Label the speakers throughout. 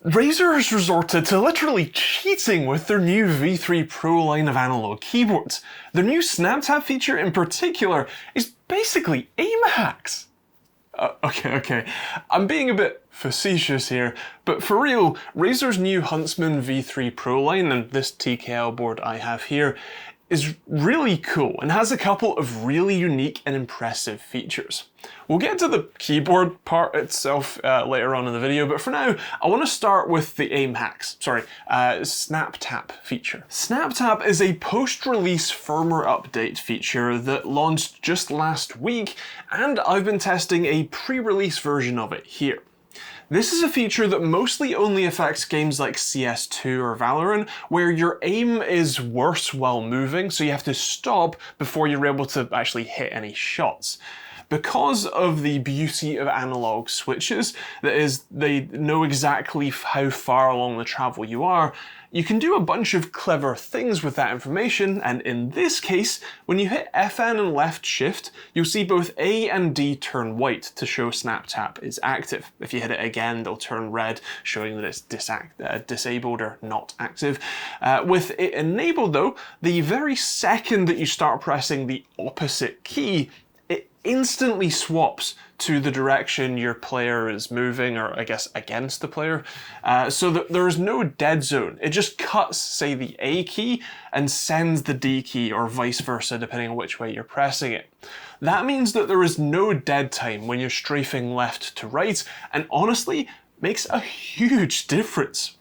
Speaker 1: Razer has resorted to literally cheating with their new V3 Pro line of analog keyboards. Their new SnapTap feature in particular is basically aim hacks. Okay, I'm being a bit facetious here, but for real, Razer's new Huntsman V3 Pro line, and this TKL board I have here, is really cool and has a couple of really unique and impressive features. We'll get to the keyboard part itself later on in the video, but for now, I want to start with the aim hacks. SnapTap feature. SnapTap is a post-release firmware update feature that launched just last week, and I've been testing a pre-release version of it here. This is a feature that mostly only affects games like CS2 or Valorant, where your aim is worse while moving, so you have to stop before you're able to actually hit any shots. Because of the beauty of analog switches, that is, they know exactly how far along the travel you are, you can do a bunch of clever things with that information, and in this case, when you hit FN and left shift, you'll see both A and D turn white to show SnapTap is active. If you hit it again, they'll turn red, showing that it's disabled or not active. With it enabled though, the very second that you start pressing the opposite key, it instantly swaps to the direction your player is moving, or I guess against the player, so that there is no dead zone. It just cuts, say, the A key and sends the D key, or vice versa, depending on which way you're pressing it. That means that there is no dead time when you're strafing left to right, and honestly, makes a huge difference.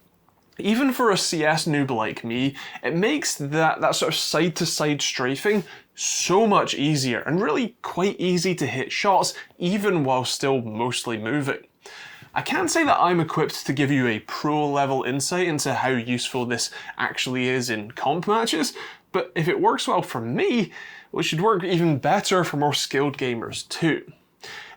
Speaker 1: Even for a CS noob like me, it makes that sort of side-to-side strafing so much easier and really quite easy to hit shots even while still mostly moving. I can't say that I'm equipped to give you a pro level insight into how useful this actually is in comp matches, but if it works well for me, it should work even better for more skilled gamers too.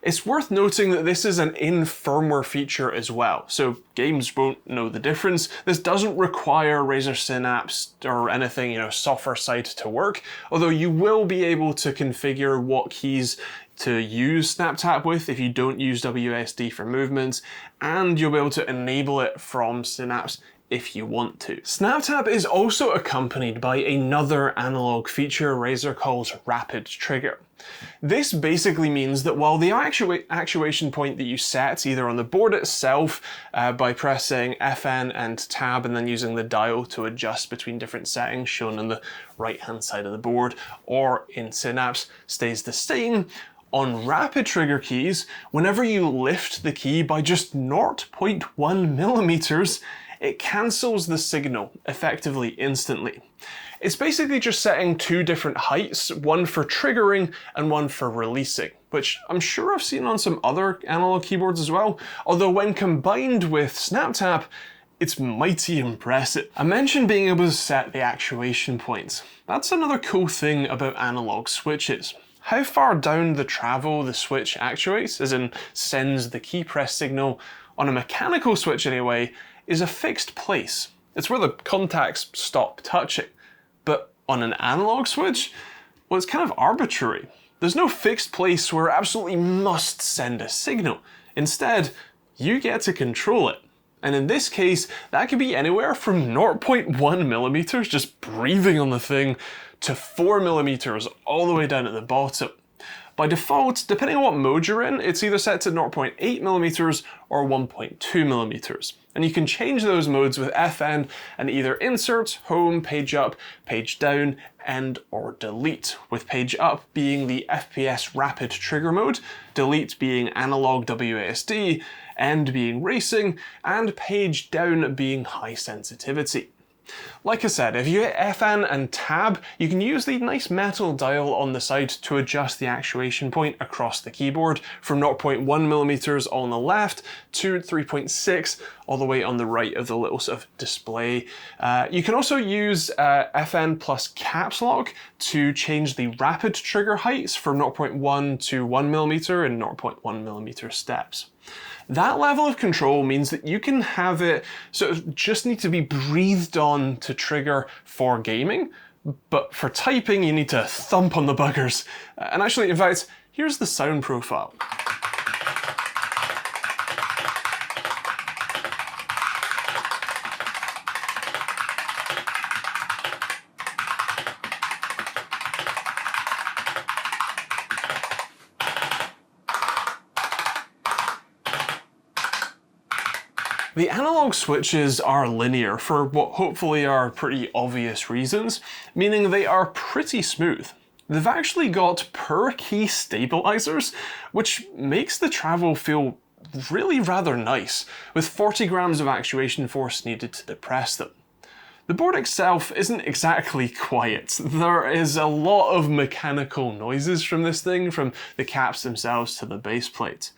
Speaker 1: It's worth noting that this is an in-firmware feature as well, so games won't know the difference. This doesn't require Razer Synapse or anything, software side to work, although you will be able to configure what keys to use SnapTap with if you don't use WASD for movements, and you'll be able to enable it from Synapse if you want to. SnapTap is also accompanied by another analog feature Razer calls Rapid Trigger. This basically means that while the actuation point that you set either on the board itself by pressing FN and tab and then using the dial to adjust between different settings shown on the right hand side of the board, or in Synapse stays the same, on rapid trigger keys, whenever you lift the key by just 0.1 millimeters, it cancels the signal effectively instantly. It's basically just setting two different heights, one for triggering and one for releasing, which I'm sure I've seen on some other analog keyboards as well, although when combined with SnapTap, it's mighty impressive. I mentioned being able to set the actuation points. That's another cool thing about analog switches. How far down the travel the switch actuates, as in sends the key press signal, on a mechanical switch anyway, is a fixed place. It's where the contacts stop touching. But on an analog switch, well, it's kind of arbitrary. There's no fixed place where it absolutely must send a signal. Instead, you get to control it. And in this case, that could be anywhere from 0.1 millimeters, just breathing on the thing, to 4 millimeters all the way down at the bottom. By default, depending on what mode you're in, it's either set to 0.8 millimeters or 1.2 millimeters. And you can change those modes with FN and either insert, home, page up, page down, end, or delete, with page up being the FPS rapid trigger mode, delete being analog WASD, end being racing, and page down being high sensitivity. Like I said, if you hit FN and tab, you can use the nice metal dial on the side to adjust the actuation point across the keyboard from 0.1 millimeters on the left to 3.6 all the way on the right of the little sort of display. You can also use FN plus caps lock to change the rapid trigger heights from 0.1 to 1 millimeter in 0.1 millimeter steps. That level of control means that you can have it sort of just need to be breathed on to trigger for gaming, but for typing you need to thump on the buggers. And actually, in fact, here's the sound profile. The analog switches are linear for what hopefully are pretty obvious reasons, meaning they are pretty smooth. They've actually got per key stabilizers, which makes the travel feel really rather nice, with 40 grams of actuation force needed to depress them. The board itself isn't exactly quiet. There is a lot of mechanical noises from this thing, from the caps themselves to the base plate.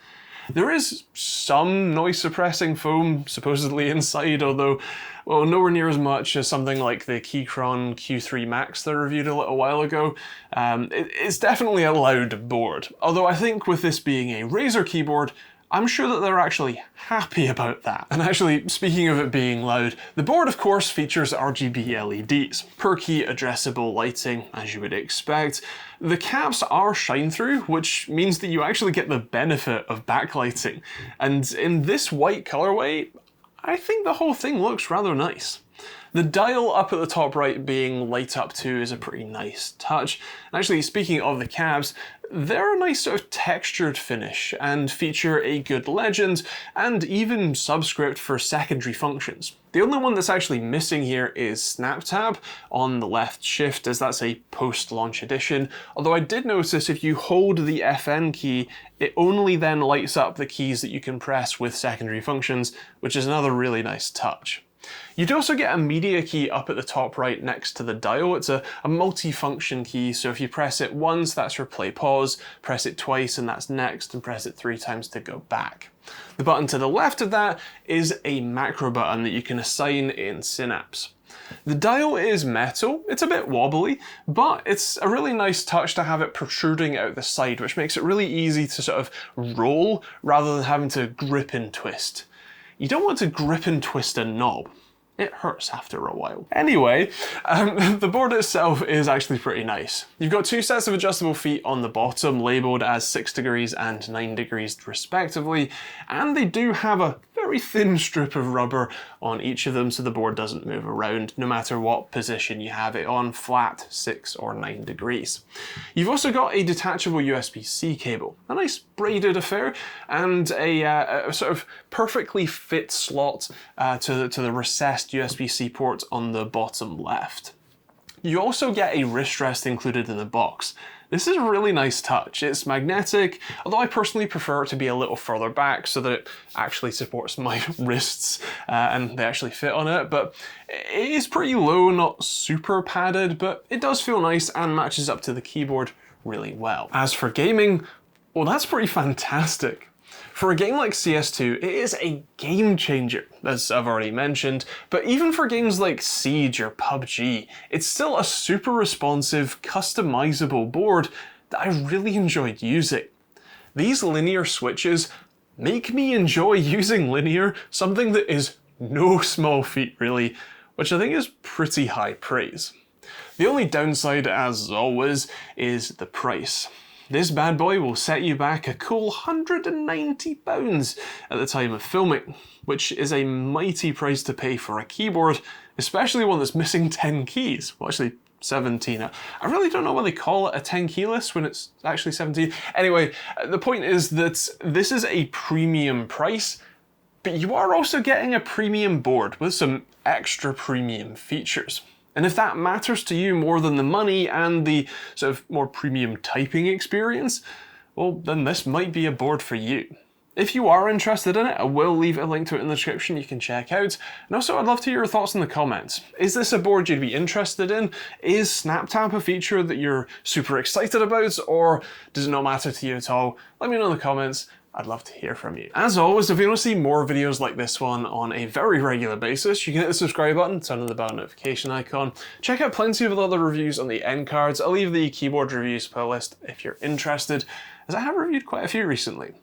Speaker 1: There is some noise suppressing foam supposedly inside, although, well, nowhere near as much as something like the Keychron Q3 Max that I reviewed a little while ago. It's definitely a loud board, although I think with this being a Razer keyboard, I'm sure that they're actually happy about that. And actually, speaking of it being loud, the board of course features RGB LEDs, per key addressable lighting as you would expect. The caps are shine through, which means that you actually get the benefit of backlighting. And in this white colorway, I think the whole thing looks rather nice. The dial up at the top right being light up too is a pretty nice touch. And actually, speaking of the cabs, they're a nice sort of textured finish and feature a good legend and even subscript for secondary functions. The only one that's actually missing here is Snap Tab on the left shift, as that's a post-launch addition, although I did notice if you hold the FN key, it only then lights up the keys that you can press with secondary functions, which is another really nice touch. You'd also get a media key up at the top right next to the dial. It's a multi-function key, so if you press it once, that's for play pause, press it twice and that's next, and press it 3 times to go back. The button to the left of that is a macro button that you can assign in Synapse. The dial is metal, it's a bit wobbly, but it's a really nice touch to have it protruding out the side, which makes it really easy to sort of roll rather than having to grip and twist. You don't want to grip and twist a knob. It hurts after a while. Anyway, the board itself is actually pretty nice. You've got 2 sets of adjustable feet on the bottom, labelled as 6 degrees and 9 degrees respectively, and they do have a very thin strip of rubber on each of them so the board doesn't move around no matter what position you have it on, flat, 6 or 9 degrees. You've also got a detachable USB-C cable, a nice braided affair, and a sort of perfectly fit slot to the recessed USB-C port on the bottom left. You also get a wrist rest included in the box. This is a really nice touch. It's magnetic, although I personally prefer it to be a little further back so that it actually supports my wrists and they actually fit on it, but it is pretty low, not super padded, but it does feel nice and matches up to the keyboard really well. As for gaming, well, that's pretty fantastic. For a game like CS2, it is a game changer, as I've already mentioned, but even for games like Siege or PUBG, it's still a super responsive, customizable board that I really enjoyed using. These linear switches make me enjoy using linear, something that is no small feat really, which I think is pretty high praise. The only downside, as always, is the price. This bad boy will set you back a cool £190 at the time of filming, which is a mighty price to pay for a keyboard, especially one that's missing 10 keys. Well, actually 17. I really don't know why they call it a 10 key list when it's actually 17. Anyway, the point is that this is a premium price, but you are also getting a premium board with some extra premium features. And if that matters to you more than the money and the sort of more premium typing experience, well, then this might be a board for you. If you are interested in it, I will leave a link to it in the description you can check out. And also, I'd love to hear your thoughts in the comments. Is this a board you'd be interested in? Is SnapTap a feature that you're super excited about, or does it not matter to you at all? Let me know in the comments. I'd love to hear from you. As always, if you want to see more videos like this one on a very regular basis, you can hit the subscribe button, turn on the bell notification icon. Check out plenty of other reviews on the end cards. I'll leave the keyboard reviews playlist if you're interested, as I have reviewed quite a few recently.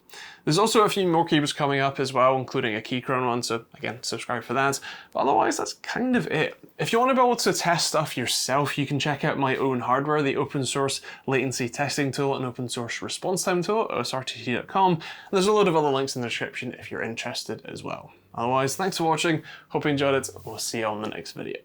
Speaker 1: There's also a few more keyboards coming up as well, including a Keychron one, so again, subscribe for that. But otherwise, that's kind of it. If you want to be able to test stuff yourself, you can check out my own hardware, the open source latency testing tool and open source response time tool at osrtt.com. And there's a load of other links in the description if you're interested as well. Otherwise, thanks for watching, hope you enjoyed it, and we'll see you on the next video.